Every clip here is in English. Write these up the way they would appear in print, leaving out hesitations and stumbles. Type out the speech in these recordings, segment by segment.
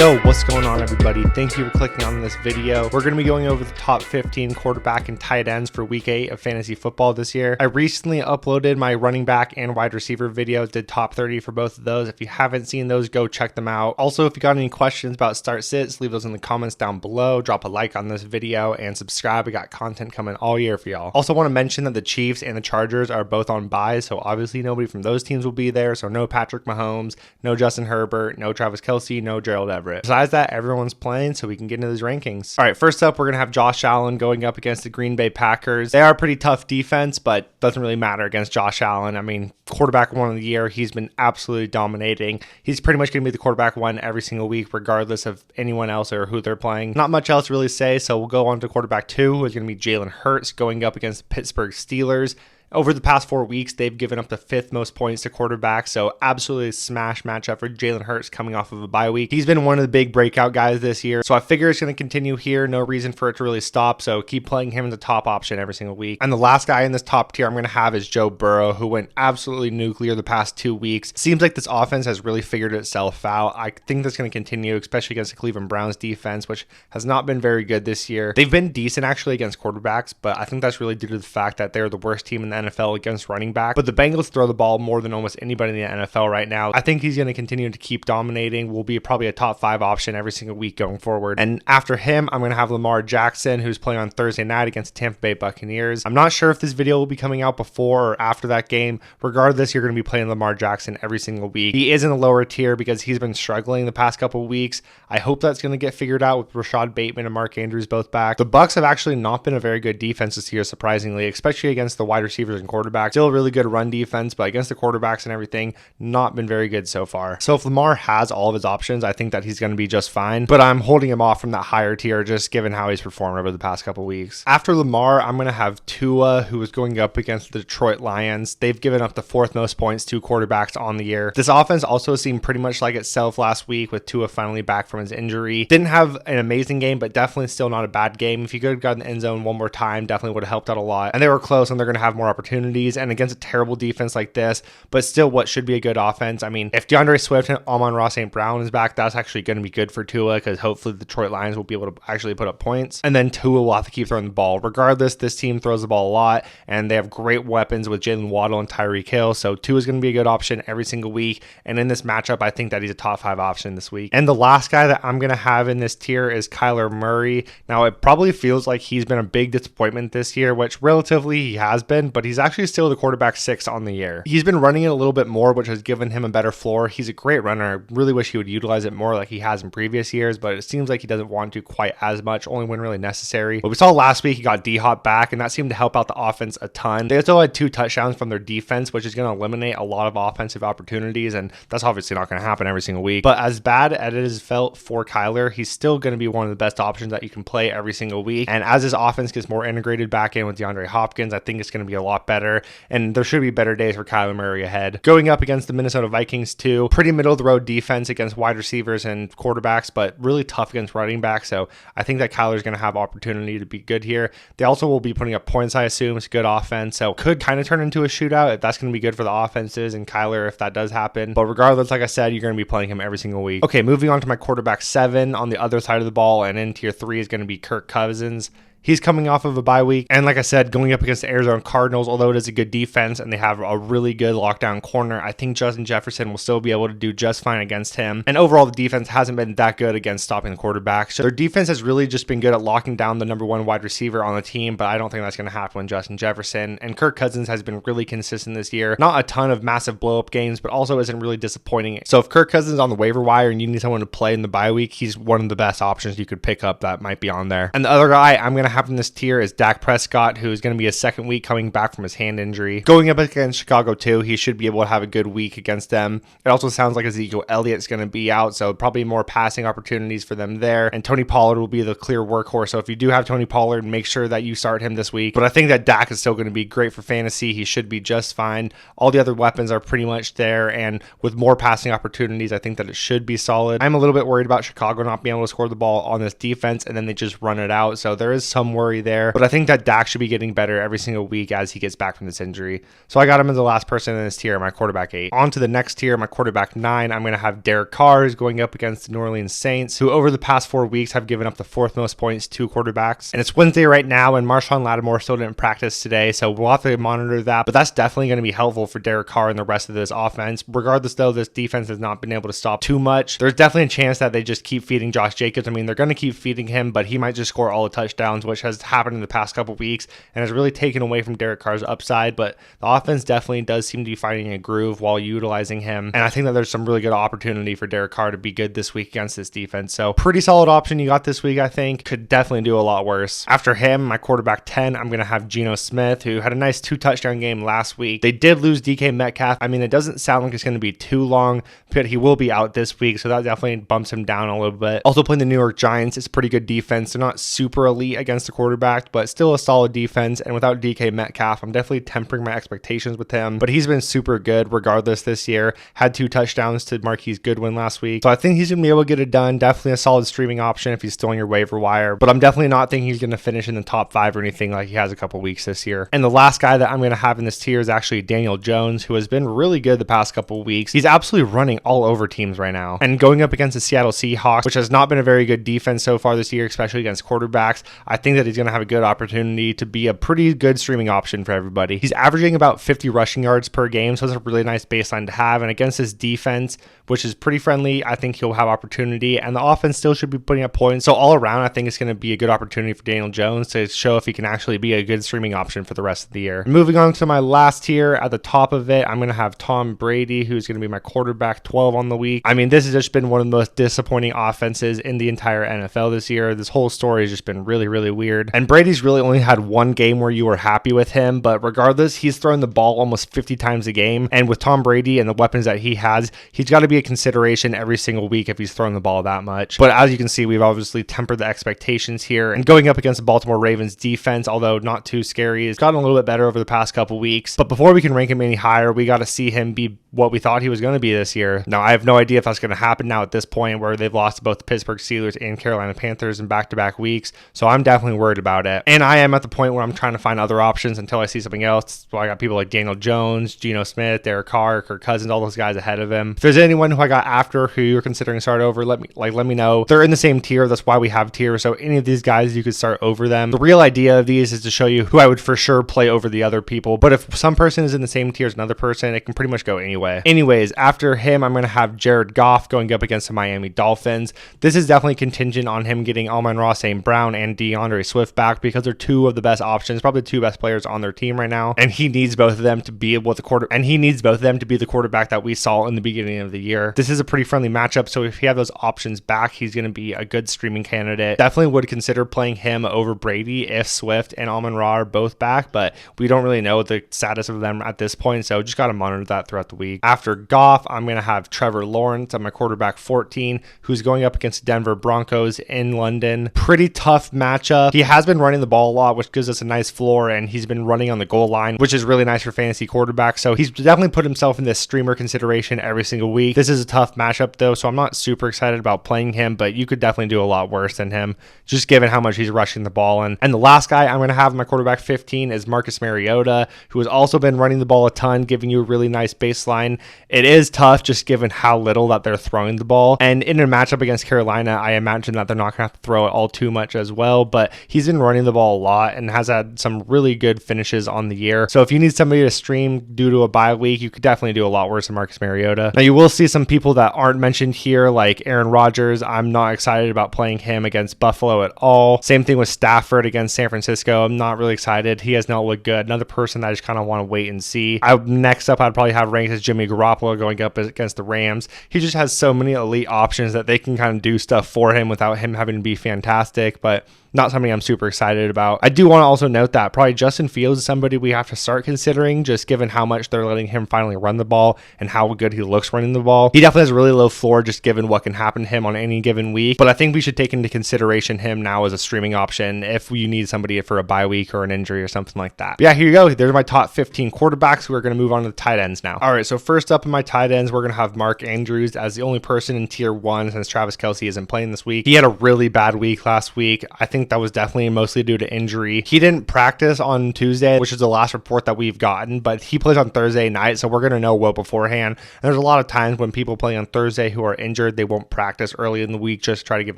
Yo, what's going on, everybody? Thank you for clicking on this video. We're going to be going over the top 15 quarterback and tight ends for week 8 of fantasy football this year. I recently uploaded my running back and wide receiver videos, did top 30 for both of those. If you haven't seen those, go check them out. Also, if you got any questions about start sits, leave those in the comments down below. Drop a like on this video and subscribe. We got content coming all year for y'all. Also want to mention that the Chiefs and the Chargers are both on buys, so obviously nobody from those teams will be there. So no Patrick Mahomes, no Justin Herbert, no Travis Kelce, no Gerald Everett. Besides that, everyone's playing, so we can get into these rankings. All right, first up, we're going to have Josh Allen going up against the Green Bay Packers. They are a pretty tough defense, but doesn't really matter against Josh Allen. I mean, quarterback one of the year, he's been absolutely dominating. He's pretty much going to be the quarterback one every single week, regardless of anyone else or who they're playing. Not much else to really say, so we'll go on to quarterback 2, who is going to be Jalen Hurts going up against the Pittsburgh Steelers. Over the past 4 weeks, they've given up the 5th most points to quarterbacks, so absolutely a smash matchup for Jalen Hurts coming off of a bye week. He's been one of the big breakout guys this year, so I figure it's going to continue here. No reason for it to really stop, so keep playing him as a top option every single week. And the last guy in this top tier I'm going to have is Joe Burrow, who went absolutely nuclear the past 2 weeks. Seems like this offense has really figured itself out. I think that's going to continue, especially against the Cleveland Browns defense, which has not been very good this year. They've been decent actually against quarterbacks, but I think that's really due to the fact that they're the worst team in the NFL against running back. But the Bengals throw the ball more than almost anybody in the NFL right now. I think he's going to continue to keep dominating. Will be probably a top 5 option every single week going forward. And after him, I'm going to have Lamar Jackson, who's playing on Thursday night against Tampa Bay Buccaneers. I'm not sure if this video will be coming out before or after that game. Regardless, you're going to be playing Lamar Jackson every single week. He is in the lower tier because he's been struggling the past couple of weeks. I hope that's going to get figured out with Rashad Bateman and Mark Andrews both back. The Bucs have actually not been a very good defense this year, surprisingly, especially against the wide receivers and quarterbacks. Still a really good run defense, but against the quarterbacks and everything, not been very good so far. So if Lamar has all of his options, I think that he's going to be just fine, but I'm holding him off from that higher tier just given how he's performed over the past couple weeks. After Lamar, I'm going to have Tua, who is going up against the Detroit Lions. They've given up the 4th most points to quarterbacks on the year. This offense also seemed pretty much like itself last week with Tua finally back from his injury. Didn't have an amazing game, but definitely still not a bad game. If you could have gotten the end zone one more time, definitely would have helped out a lot. And they were close, and they're going to have more opportunities. And against a terrible defense like this, but still what should be a good offense. I mean, if DeAndre Swift and Amon-Ra St. Brown is back, that's actually going to be good for Tua because hopefully the Detroit Lions will be able to actually put up points. And then Tua will have to keep throwing the ball. Regardless, this team throws the ball a lot, and they have great weapons with Jalen Waddle and Tyreek Hill, so Tua is going to be a good option every single week. And in this matchup, I think that he's a top 5 option this week. And the last guy that I'm going to have in this tier is Kyler Murray. Now, it probably feels like he's been a big disappointment this year, which relatively he has been, but he's actually still the quarterback 6 on the year. He's been running it a little bit more, which has given him a better floor. He's a great runner. I really wish he would utilize it more like he has in previous years, but it seems like he doesn't want to quite as much, only when really necessary. But we saw last week he got D-Hop back, and that seemed to help out the offense a ton. They still had 2 touchdowns from their defense, which is going to eliminate a lot of offensive opportunities, and that's obviously not going to happen every single week. But as bad as it has felt for Kyler, he's still going to be one of the best options that you can play every single week. And as his offense gets more integrated back in with DeAndre Hopkins, I think it's going to be a lot better, and there should be better days for Kyler Murray ahead. Going up against the Minnesota Vikings too. Pretty middle of the road defense against wide receivers and quarterbacks, but really tough against running backs. So I think that Kyler's going to have opportunity to be good here. They also will be putting up points, I assume. It's a good offense, so could kind of turn into a shootout if that's going to be good for the offenses and Kyler if that does happen. But regardless, like I said, you're going to be playing him every single week. Okay, moving on to my quarterback 7 on the other side of the ball, and in tier 3 is going to be Kirk Cousins. He's coming off of a bye week. And like I said, going up against the Arizona Cardinals, although it is a good defense and they have a really good lockdown corner, I think Justin Jefferson will still be able to do just fine against him. And overall, the defense hasn't been that good against stopping the quarterback. So their defense has really just been good at locking down the number 1 wide receiver on the team, but I don't think that's going to happen with Justin Jefferson. And Kirk Cousins has been really consistent this year. Not a ton of massive blow-up games, but also isn't really disappointing. So if Kirk Cousins is on the waiver wire and you need someone to play in the bye week, he's one of the best options you could pick up that might be on there. And the other guy I'm going to have in this tier is Dak Prescott, who is going to be his 2nd week coming back from his hand injury. Going up against Chicago too, he should be able to have a good week against them. It also sounds like Ezekiel Elliott's going to be out, so probably more passing opportunities for them there. And Tony Pollard will be the clear workhorse. So if you do have Tony Pollard, make sure that you start him this week. But I think that Dak is still going to be great for fantasy. He should be just fine. All the other weapons are pretty much there, and with more passing opportunities, I think that it should be solid. I'm a little bit worried about Chicago not being able to score the ball on this defense, and then they just run it out. So there is some some worry there, but I think that Dak should be getting better every single week as he gets back from this injury. So I got him as the last person in this tier, my quarterback 8. On to the next tier, my quarterback 9. I'm going to have Derek Carr going up against the New Orleans Saints, who over the past 4 weeks have given up the 4th most points to quarterbacks. And it's Wednesday right now, and Marshawn Lattimore still didn't practice today, so we'll have to monitor that. But that's definitely going to be helpful for Derek Carr and the rest of this offense. Regardless, though, this defense has not been able to stop too much. There's definitely a chance that they just keep feeding Josh Jacobs. I mean, they're going to keep feeding him, but he might just score all the touchdowns, which has happened in the past couple weeks and has really taken away from Derek Carr's upside. But the offense definitely does seem to be finding a groove while utilizing him. And I think that there's some really good opportunity for Derek Carr to be good this week against this defense. So pretty solid option you got this week, I think. Could definitely do a lot worse. After him, my quarterback 10, I'm going to have Geno Smith, who had a nice 2-touchdown game last week. They did lose DK Metcalf. I mean, it doesn't sound like it's going to be too long, but he will be out this week, so that definitely bumps him down a little bit. Also playing the New York Giants, it's a pretty good defense. They're not super elite against the quarterback, but still a solid defense. And without DK Metcalf, I'm definitely tempering my expectations with him, but he's been super good regardless this year. Had 2 touchdowns to Marquise Goodwin last week, so I think he's going to be able to get it done. Definitely a solid streaming option if he's still on your waiver wire, but I'm definitely not thinking he's going to finish in the top 5 or anything like he has a couple weeks this year. And the last guy that I'm going to have in this tier is actually Daniel Jones, who has been really good the past couple weeks. He's absolutely running all over teams right now. And going up against the Seattle Seahawks, which has not been a very good defense so far this year, especially against quarterbacks, I think that he's going to have a good opportunity to be a pretty good streaming option for everybody. He's averaging about 50 rushing yards per game, so it's a really nice baseline to have. And against his defense, which is pretty friendly, I think he'll have opportunity, and the offense still should be putting up points. So all around, I think it's going to be a good opportunity for Daniel Jones to show if he can actually be a good streaming option for the rest of the year. Moving on to my last tier, at the top of it, I'm going to have Tom Brady, who's going to be my quarterback 12 on the week. I mean, this has just been one of the most disappointing offenses in the entire NFL this year. This whole story has just been really, really weird. And Brady's really only had one game where you were happy with him, but regardless, he's thrown the ball almost 50 times a game. And with Tom Brady and the weapons that he has, he's got to be a consideration every single week if he's throwing the ball that much. But as you can see, we've obviously tempered the expectations here. And going up against the Baltimore Ravens defense, although not too scary, has gotten a little bit better over the past couple weeks. But before we can rank him any higher, we got to see him be what we thought he was going to be this year. Now, I have no idea if that's going to happen now at this point where they've lost to both the Pittsburgh Steelers and Carolina Panthers in back-to-back weeks. So I'm definitely worried about it. And I am at the point where I'm trying to find other options until I see something else. So I got people like Daniel Jones, Geno Smith, Derek Carr, Kirk Cousins, all those guys ahead of him. If there's anyone who I got after who you're considering start over, let me know. They're in the same tier. That's why we have tiers. So any of these guys, you could start over them. The real idea of these is to show you who I would for sure play over the other people. But if some person is in the same tier as another person, it can pretty much go anyway. Anyways, after him, I'm going to have Jared Goff going up against the Miami Dolphins. This is definitely contingent on him getting Amon-Ra St. Brown and DeAndre Swift back because they're two of the best options, probably the two best players on their team right now. And he needs both of them to be able to the quarterback that we saw in the beginning of the year. This is a pretty friendly matchup, so if you have those options back, he's going to be a good streaming candidate. Definitely would consider playing him over Brady if Swift and Amon-Ra are both back, but we don't really know the status of them at this point, so just got to monitor that throughout the week. After Goff, I'm going to have Trevor Lawrence on my quarterback 14, who's going up against Denver Broncos in London. Pretty tough matchup. He has been running the ball a lot, which gives us a nice floor, and he's been running on the goal line, which is really nice for fantasy quarterbacks, so he's definitely put himself in this streamer consideration every single week. This is a tough matchup though, so I'm not super excited about playing him, but you could definitely do a lot worse than him, just given how much he's rushing the ball. And the last guy I'm going to have in my quarterback 15 is Marcus Mariota, who has also been running the ball a ton, giving you a really nice baseline. It is tough just given how little that they're throwing the ball. And in a matchup against Carolina, I imagine that they're not going to have to throw it all too much as well, but he's been running the ball a lot and has had some really good finishes on the year. So if you need somebody to stream due to a bye week, you could definitely do a lot worse than Marcus Mariota. Now you will see some people that aren't mentioned here, like Aaron Rodgers. I'm not excited about playing him against Buffalo at all. Same thing with Stafford against San Francisco. I'm not really excited. He has not looked good. Another person that I just kind of want to wait and see. Next up, I'd probably have ranked as Jimmy Garoppolo going up against the Rams. He just has so many elite options that they can kind of do stuff for him without him having to be fantastic, but not something I'm super excited about. I do want to also note that probably Justin Fields is somebody we have to start considering, just given how much they're letting him finally run the ball and how good he looks running the ball. He definitely has a really low floor just given what can happen to him on any given week, but I think we should take into consideration him now as a streaming option if you need somebody for a bye week or an injury or something like that. But yeah, here you go. There's my top 15 quarterbacks. We're going to move on to the tight ends now. All right, so first up in my tight ends, we're going to have Mark Andrews as the only person in tier 1 since Travis Kelce isn't playing this week. He had a really bad week last week. I think think that was definitely mostly due to injury. He didn't practice on Tuesday, which is the last report that we've gotten, but he plays on Thursday night, so we're going to know well beforehand. And there's a lot of times when people play on Thursday who are injured, they won't practice early in the week, just try to give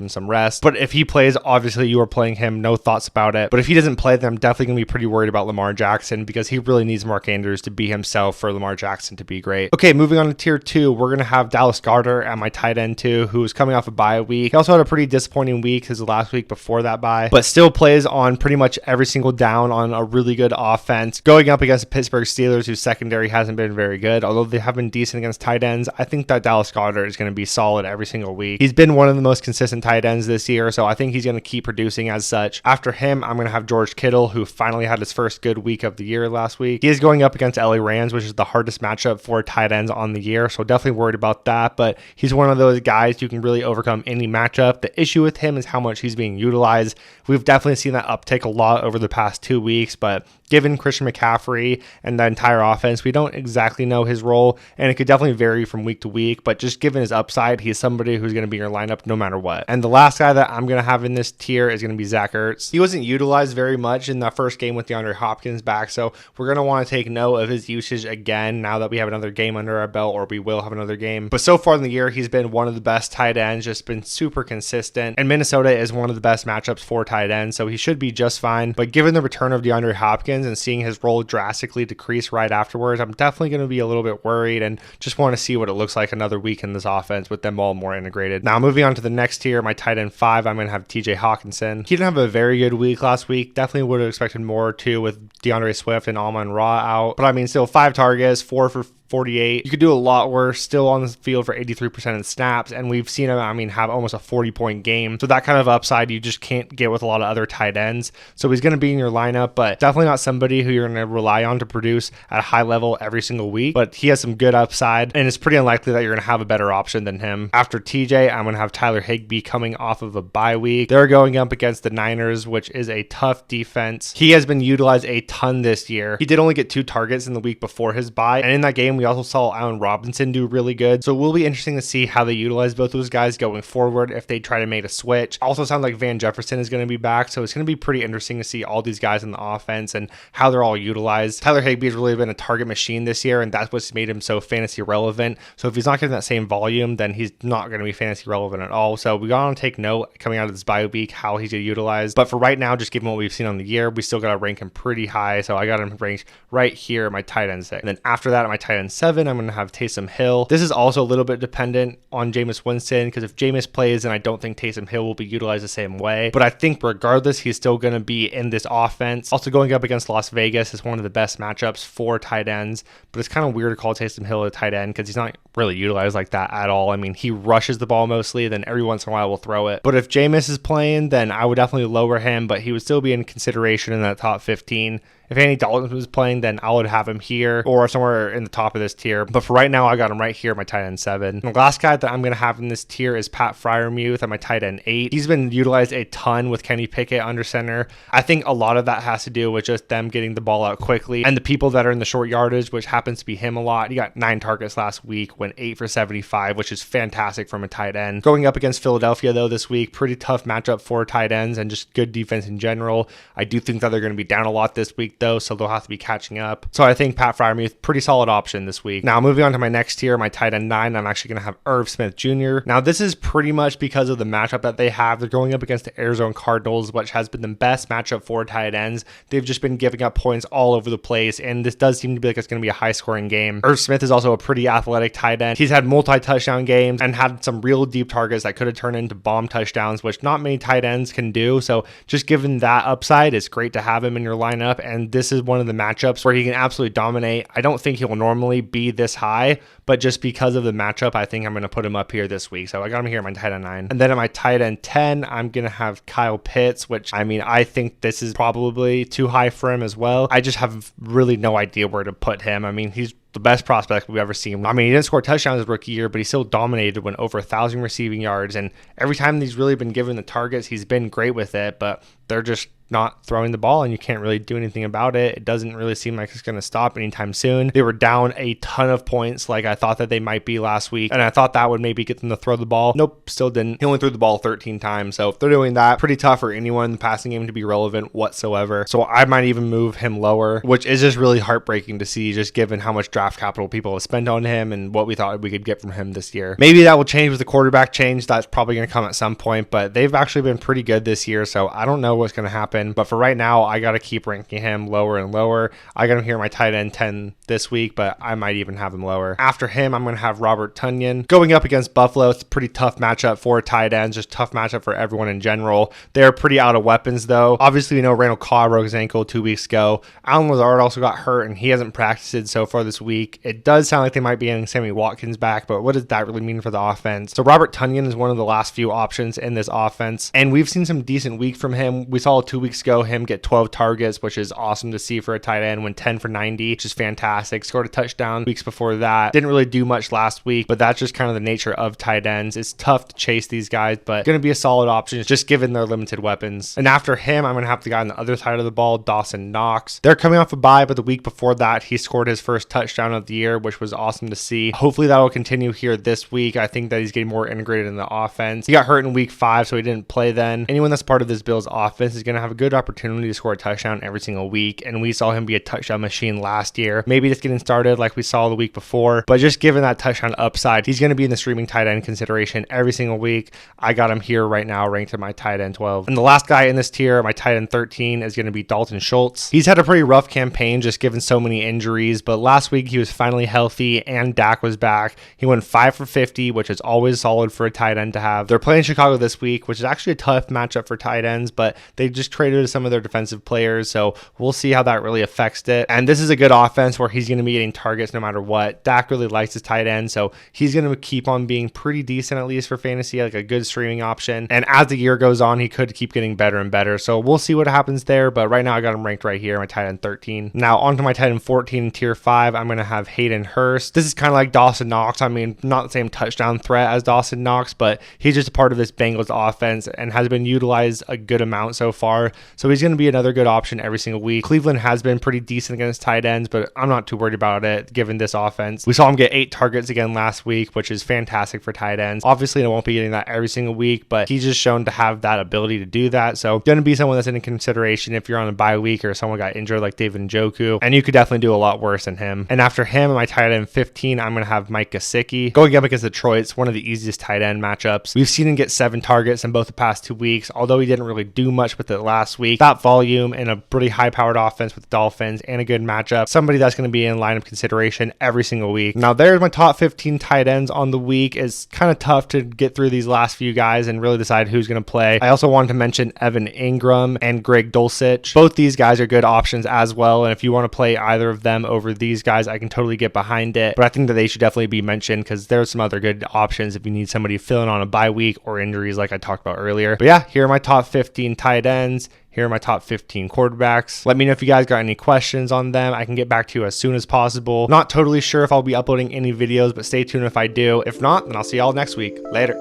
him some rest. But if he plays, obviously you are playing him, no thoughts about it. But if he doesn't play, then I'm definitely going to be pretty worried about Lamar Jackson, because he really needs Mark Andrews to be himself for Lamar Jackson to be great. Okay, moving on to tier 2, we're going to have Dallas Goedert at my tight end 2, who is coming off a bye week. He also had a pretty disappointing week, his last week before that bye, but still plays on pretty much every single down on a really good offense. Going up against the Pittsburgh Steelers, whose secondary hasn't been very good, although they have been decent against tight ends, I think that Dallas Goedert is going to be solid every single week. He's been one of the most consistent tight ends this year, so I think he's going to keep producing as such. After him, I'm going to have George Kittle, who finally had his first good week of the year last week. He is going up against LA Rams, which is the hardest matchup for tight ends on the year, so definitely worried about that, but he's one of those guys who can really overcome any matchup. The issue with him is how much he's being utilized. We've definitely seen that uptick a lot over the past 2 weeks, but given Christian McCaffrey and the entire offense, we don't exactly know his role, and it could definitely vary from week to week, but just given his upside, he's somebody who's going to be in your lineup no matter what. And the last guy that I'm going to have in this tier is going to be Zach Ertz. He wasn't utilized very much in that first game with DeAndre Hopkins back, so we're going to want to take note of his usage again now that we have another game under our belt, or we will have another game. But so far in the year, he's been one of the best tight ends, just been super consistent, and Minnesota is one of the best matchups for tight ends, so he should be just fine. But given the return of DeAndre Hopkins and seeing his role drastically decrease right afterwards, I'm definitely going to be a little bit worried and just want to see what it looks like another week in this offense with them all more integrated. Now, moving on to the next tier, my tight end 5, I'm going to have TJ Hawkinson. He didn't have a very good week last week. Definitely would have expected more too with DeAndre Swift and Amon-Ra out. But I mean, still 5 targets, 4 for 48. You could do a lot worse, still on the field for 83% of snaps, and we've seen him, have almost a 40-point game. So that kind of upside you just can't get with a lot of other tight ends. So he's going to be in your lineup, but definitely not somebody who you're going to rely on to produce at a high level every single week. But he has some good upside, and it's pretty unlikely that you're going to have a better option than him. After TJ, I'm going to have Tyler Higbee coming off of a bye week. They're going up against the Niners, which is a tough defense. He has been utilized a ton this year. He did only get 2 targets in the week before his bye, and in that game, we also saw Allen Robinson do really good. So it will be interesting to see how they utilize both those guys going forward if they try to make a switch. Also sounds like Van Jefferson is going to be back, so it's going to be pretty interesting to see all these guys in the offense and how they're all utilized. Tyler Higbee has really been a target machine this year, and that's what's made him so fantasy relevant. So if he's not getting that same volume, then he's not going to be fantasy relevant at all. So we got to take note coming out of this bye week how he's utilized. But for right now, just given what we've seen on the year, we still got to rank him pretty high. So I got him ranked right here at my tight end 6. And then after that, at my tight end 7, I'm going to have Taysom Hill. This is also a little bit dependent on Jameis Winston, because if Jameis plays, then I don't think Taysom Hill will be utilized the same way. But I think regardless, he's still going to be in this offense. Also going up against Las Vegas is one of the best matchups for tight ends, but it's kind of weird to call Taysom Hill a tight end because he's not really utilized like that at all. He rushes the ball mostly, then every once in a while will throw it. But if Jameis is playing, then I would definitely lower him, but he would still be in consideration in that top 15. If Andy Dalton was playing, then I would have him here or somewhere in the top of this tier. But for right now, I got him right here at my tight end 7. The last guy that I'm going to have in this tier is Pat Freiermuth at my tight end 8. He's been utilized a ton with Kenny Pickett under center. I think a lot of that has to do with just them getting the ball out quickly and the people that are in the short yardage, which happens to be him a lot. He got 9 targets last week, went 8 for 75, which is fantastic from a tight end. Going up against Philadelphia, though, this week, pretty tough matchup for tight ends and just good defense in general. I do think that they're going to be down a lot this week, though, so they'll have to be catching up. So I think Pat Freiermuth, pretty solid option this week. Now, moving on to my next tier, my tight end 9, I'm actually going to have Irv Smith Jr. Now, this is pretty much because of the matchup that they have. They're going up against the Arizona Cardinals, which has been the best matchup for tight ends. They've just been giving up points all over the place, and this does seem to be like it's going to be a high-scoring game. Irv Smith is also a pretty athletic tight end. He's had multi-touchdown games and had some real deep targets that could have turned into bomb touchdowns, which not many tight ends can do. So just given that upside, it's great to have him in your lineup, and this is one of the matchups where he can absolutely dominate. I don't think he'll normally be this high, but just because of the matchup, I think I'm going to put him up here this week. So I got him here at my tight end 9. And then at my tight end 10, I'm going to have Kyle Pitts, which I think this is probably too high for him as well. I just have really no idea where to put him. He's the best prospect we've ever seen. I mean, he didn't score touchdowns his rookie year, but he still dominated, went over 1,000 receiving yards. And every time he's really been given the targets, he's been great with it, but they're just not throwing the ball, and you can't really do anything about it. It doesn't really seem like it's going to stop anytime soon. They were down a ton of points like I thought that they might be last week, and I thought that would maybe get them to throw the ball. Nope, still didn't. He only threw the ball 13 times, so if they're doing that, pretty tough for anyone in the passing game to be relevant whatsoever. So I might even move him lower, which is just really heartbreaking to see, just given how much draft capital people have spent on him and what we thought we could get from him this year. Maybe that will change with the quarterback change. That's probably going to come at some point, but they've actually been pretty good this year, so I don't know what's going to happen. But for right now, I got to keep ranking him lower and lower. I got him here in my tight end 10 this week, but I might even have him lower. After him, I'm going to have Robert Tonyan going up against Buffalo. It's a pretty tough matchup for tight ends, just tough matchup for everyone in general. They're pretty out of weapons, though. Obviously, we know Randall Cobb broke his ankle 2 weeks ago. Alan Lazard also got hurt, and he hasn't practiced so far this week. It does sound like they might be getting Sammy Watkins back, but what does that really mean for the offense? So Robert Tonyan is one of the last few options in this offense, and we've seen some decent weeks from him. We saw 2 weeks ago him get 12 targets, which is awesome to see for a tight end, went 10 for 90, which is fantastic. Scored a touchdown weeks before that. Didn't really do much last week, but that's just kind of the nature of tight ends. It's tough to chase these guys, but going to be a solid option just given their limited weapons. And after him, I'm going to have the guy on the other side of the ball, Dawson Knox. They're coming off a bye, but the week before that, he scored his first touchdown of the year, which was awesome to see. Hopefully that will continue here this week. I think that he's getting more integrated in the offense. He got hurt in week 5, so he didn't play then. Anyone that's part of this Bills offense is going to have a good opportunity to score a touchdown every single week, and we saw him be a touchdown machine last year. Maybe just getting started like we saw the week before, but just given that touchdown upside, he's going to be in the streaming tight end consideration every single week. I got him here right now ranked at my tight end 12. And the last guy in this tier, my tight end 13, is going to be Dalton Schultz. He's had a pretty rough campaign just given so many injuries, but last week he was finally healthy and Dak was back. He went 5 for 50, which is always solid for a tight end to have. They're playing Chicago this week, which is actually a tough matchup for tight ends, but they just traded some of their defensive players, so we'll see how that really affects it. And this is a good offense where he's going to be getting targets no matter what. Dak really likes his tight end, so he's going to keep on being pretty decent, at least for fantasy, like a good streaming option. And as the year goes on, he could keep getting better and better. So we'll see what happens there. But right now, I got him ranked right here, my tight end 13. Now, onto my tight end 14 in tier 5, I'm going to have Hayden Hurst. This is kind of like Dawson Knox. I mean, not the same touchdown threat as Dawson Knox, but he's just a part of this Bengals offense and has been utilized a good amount so far. So he's going to be another good option every single week. Cleveland has been pretty decent against tight ends, but I'm not too worried about it given this offense. We saw him get 8 targets again last week, which is fantastic for tight ends. Obviously, I won't be getting that every single week, but he's just shown to have that ability to do that. So going to be someone that's in consideration if you're on a bye week or someone got injured like David Njoku, and you could definitely do a lot worse than him. And after him, my tight end 15, I'm going to have Mike Gesicki. Going up against Detroit, it's one of the easiest tight end matchups. We've seen him get 7 targets in both the past 2 weeks, although he didn't really do much with it last week. That volume and a pretty high-powered offense with the Dolphins and a good matchup. Somebody that's going to be in line of consideration every single week. Now, there's my top 15 tight ends on the week. It's kind of tough to get through these last few guys and really decide who's going to play. I also wanted to mention Evan Ingram and Greg Dulcich. Both these guys are good options as well, and if you want to play either of them over these guys, I can totally get behind it, but I think that they should definitely be mentioned because there's some other good options if you need somebody filling on a bye week or injuries like I talked about earlier. But yeah, here are my top 15 tight ends. Here are my top 15 quarterbacks. Let me know if you guys got any questions on them. I can get back to you as soon as possible. Not totally sure if I'll be uploading any videos, but stay tuned if I do. If not, then I'll see y'all next week. Later.